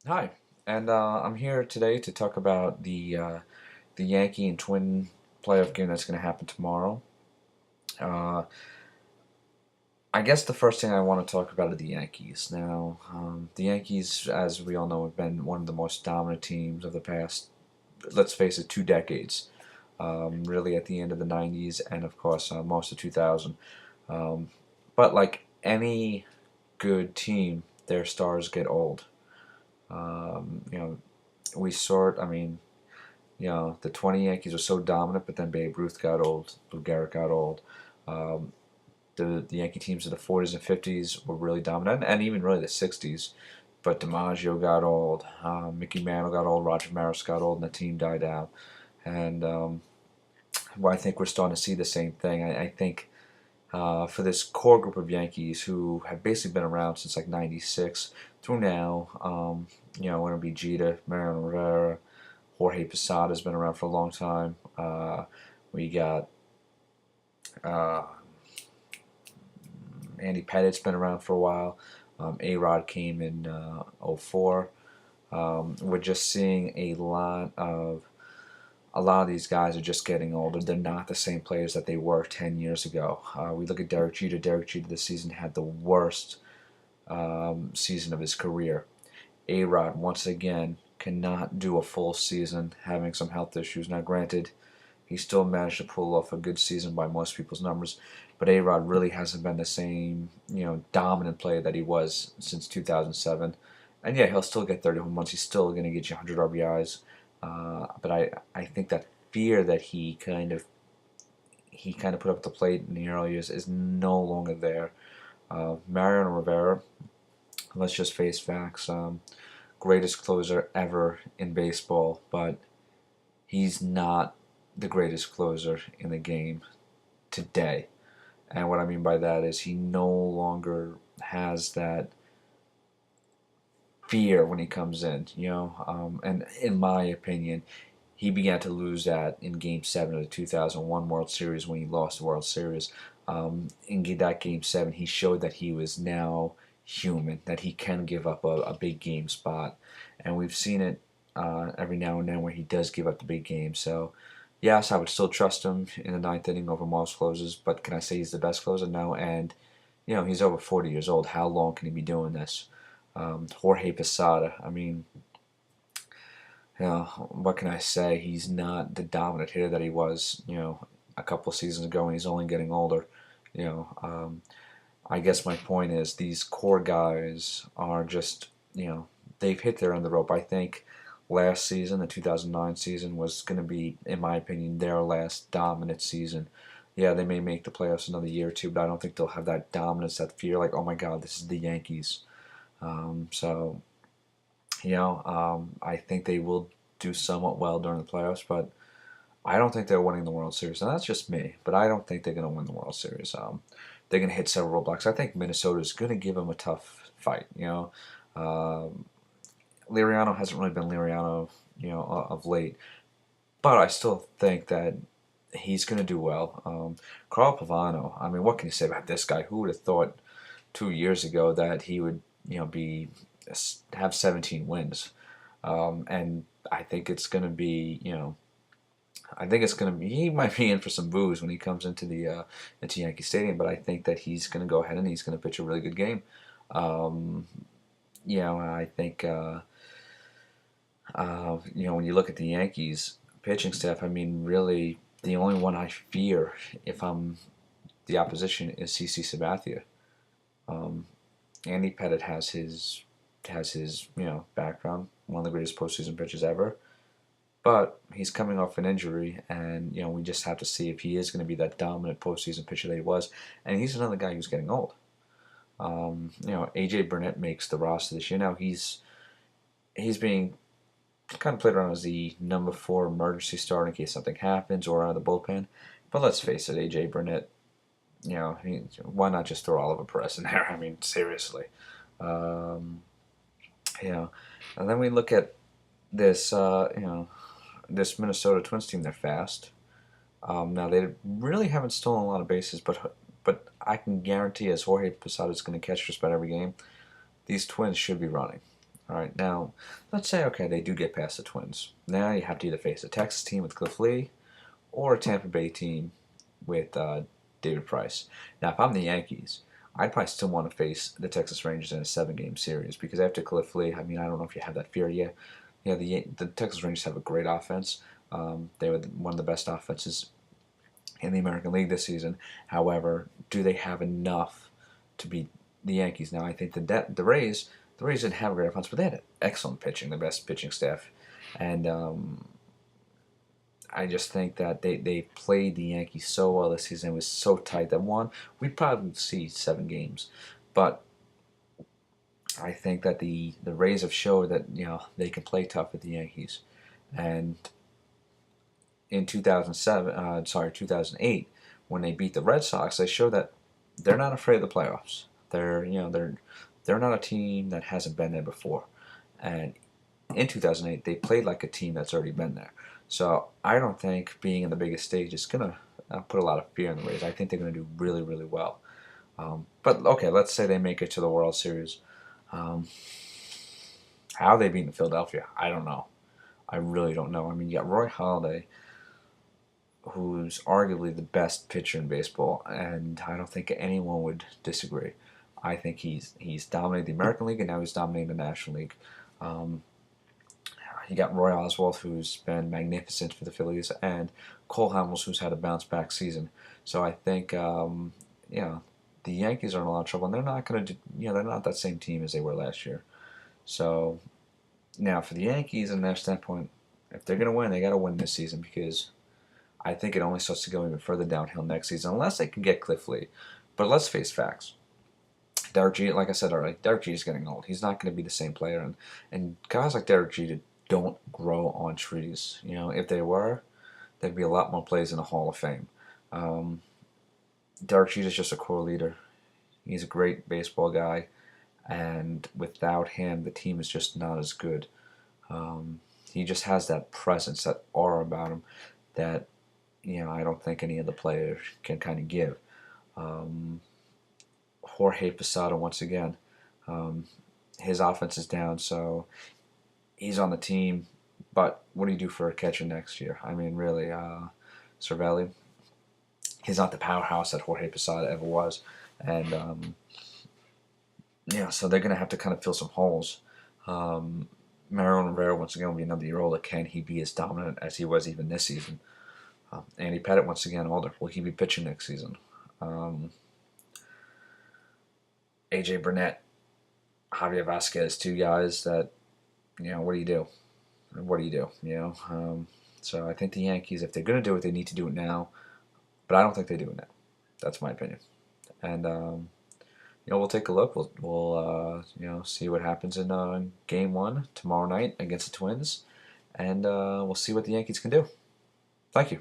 Hi, and I'm here today to talk about the Yankee and Twin playoff game that's going to happen tomorrow. Uh, I guess the first thing I want to talk about are the Yankees. Now, the Yankees, as we all know, have been one of the most dominant teams of the past, let's face it, 2 decades. Really, at the end of the '90s and of course most of 2000. Um, but like any good team, their stars get old. You know, we sort. I mean, the 20 Yankees were so dominant, but then Babe Ruth got old, Lou Gehrig got old. Um, the Yankee teams of the 40s and 50s were really dominant, and even really the 60s. But DiMaggio got old, Mickey Mantle got old, Roger Maris got old, and the team died out. And well, I think we're starting to see the same thing. I think for this core group of Yankees who have basically been around since like '96 through now, it'll be Jeter, Mariano Rivera, Jorge Posada has been around for a long time. We got uh, Andy Pettit's been around for a while. A-Rod came in '04. We're just seeing a lot of these guys are just getting older. They're not the same players that they were 10 years ago. We look at Derek Jeter. Derek Jeter this season had the worst season of his career. A-Rod, once again, cannot do a full season, having some health issues. Now, granted, he still managed to pull off a good season by most people's numbers, but A-Rod really hasn't been the same, dominant player that he was since 2007. And yeah, he'll still get 30 home runs. He's still going to get you 100 RBIs. But I think that fear that he kind of put up at the plate in the early years is no longer there. Mariano Rivera, let's just face facts. Greatest closer ever in baseball, but he's not the greatest closer in the game today. And what I mean by that is he no longer has that fear when he comes in. And in my opinion, he began to lose that in Game 7 of the 2001 World Series when he lost the World Series. In that Game 7, he showed that he was now human, that he can give up a big game spot. And we've seen it every now and then where he does give up the big game. So, yes, I would still trust him in the ninth inning over most closers, but can I say he's the best closer? No. And, he's over 40 years old. How long can he be doing this? Jorge Posada, I mean, what can I say? He's not the dominant hitter that he was, a couple of seasons ago, and he's only getting older. You know, um, I guess my point is these core guys are just, they've hit their end of the rope. I think last season, the 2009 season, was going to be, in my opinion, their last dominant season. Yeah, they may make the playoffs another year or two, but I don't think they'll have that dominance, that fear, like, oh my God, this is the Yankees. So, I think they will do somewhat well during the playoffs, but I don't think they're winning the World Series. And that's just me, but I don't think they're going to win the World Series. They're going to hit several roadblocks. I think Minnesota is going to give them a tough fight. Um, Liriano hasn't really been Liriano, of late, but I still think that he's going to do well. Carl Pavano, I mean, what can you say about this guy? Who would have thought 2 years ago that he would, be have 17 wins? And I think it's going to be, I think it's going to be. He might be in for some boos when he comes into Yankee Stadium, but I think that he's going to go ahead and he's going to pitch a really good game. Um, I think when you look at the Yankees pitching staff, I mean, really, the only one I fear if I'm the opposition is CC Sabathia. Um, Andy Pettit has his background, one of the greatest postseason pitchers ever. But he's coming off an injury, and we just have to see if he is going to be that dominant postseason pitcher that he was. And he's another guy who's getting old. AJ Burnett makes the roster this year. Now he's being kind of played around as the number 4 emergency starter in case something happens or out of the bullpen. But let's face it, AJ Burnett. Why not just throw Oliver Perez in there? I mean, seriously. Um, and then we look at this. This Minnesota Twins team, they're fast. Now they really haven't stolen a lot of bases, but I can guarantee, as Jorge Posada is going to catch just about every game, these Twins should be running. All right, now let's say okay they do get past the Twins. Now you have to either face a Texas team with Cliff Lee or a Tampa Bay team with David Price. Now, if I'm the Yankees, I'd probably still want to face the Texas Rangers in a 7-game series because after Cliff Lee, I mean, I don't know if you have that fear yet. Yeah, the Texas Rangers have a great offense. They were one of the best offenses in the American League this season. However, do they have enough to beat the Yankees? Now, I think the Rays didn't have a great offense, but they had excellent pitching, the best pitching staff, and I just think that they played the Yankees so well this season. It was so tight that we'd probably see 7 games, but I think that the Rays have showed that they can play tough with the Yankees, and in 2008, when they beat the Red Sox, they showed that they're not afraid of the playoffs. They're not a team that hasn't been there before, and in 2008 they played like a team that's already been there. So I don't think being in the biggest stage is gonna put a lot of fear in the Rays. I think they're gonna do really really well. But okay, let's say they make it to the World Series. Um, how they beat in Philadelphia, I don't know. I really don't know. I mean, you got Roy Halladay, who's arguably the best pitcher in baseball, and I don't think anyone would disagree. I think he's dominated the American League, and now he's dominating the National League. Um, you got Roy Oswalt, who's been magnificent for the Phillies, and Cole Hamels, who's had a bounce back season. So I think the Yankees are in a lot of trouble, and they're not going to they're not that same team as they were last year. So now for the Yankees, and their standpoint, if they're going to win, they got to win this season because I think it only starts to go even further downhill next season unless they can get Cliff Lee. But let's face facts. Derek Jeter, like I said already, Derek Jeter's getting old. He's not going to be the same player, and guys like Derek Jeter don't grow on trees. If they were, there'd be a lot more plays in the Hall of Fame. Um, Derek Jeter's just a core leader. He's a great baseball guy, and without him, the team is just not as good. He just has that presence, that aura about him that I don't think any of the players can kind of give. Um, Jorge Posada once again, his offense is down, so he's on the team. But what do you do for a catcher next year? I mean, really, Cervelli, he's not the powerhouse that Jorge Posada ever was, and so they're going to have to kind of fill some holes. Mariano Rivera once again will be another year older. Can he be as dominant as he was even this season? Andy Pettitte once again older. Will he be pitching next season? AJ Burnett, Javier Vasquez, two guys that what do you do? What do you do? So I think the Yankees, if they're going to do it, they need to do it now. But I don't think they do it now. That's my opinion. And we'll take a look. We'll see what happens in Game 1 tomorrow night against the Twins, and we'll see what the Yankees can do. Thank you.